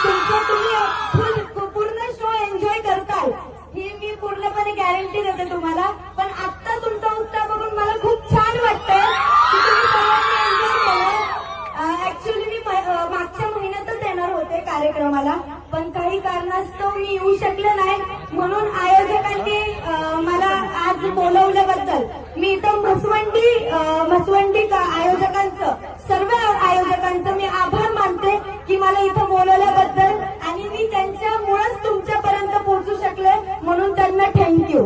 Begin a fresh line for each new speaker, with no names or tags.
तुम्ही पूर्ण show enjoy करताल ही मी पूर्णपणे गॅरंटी देते तुम्हाला. पण आता तुमचा उत्साह बघून मला खूप छान वाटतंय की तुम्ही सगळ्यांनी एन्जॉय केलं. ऍक्च्युली मी मागच्या महिन्यातच येणार होते कार्यक्रमाला, पण काही कारणास्तव मी येऊ शकले नाही. म्हणून आयोजकांनी मला आज बोलवल्याबद्दल मी इथं म्हसवंडी आयोजकांचं, सर्व आयोजकांचं मी आभार मानते की मला इथं बोलवल्याबद्दल, आणि मी त्यांच्यामुळेच तुमच्यापर्यंत पोहोचू शकले, म्हणून त्यांना थँक्यू.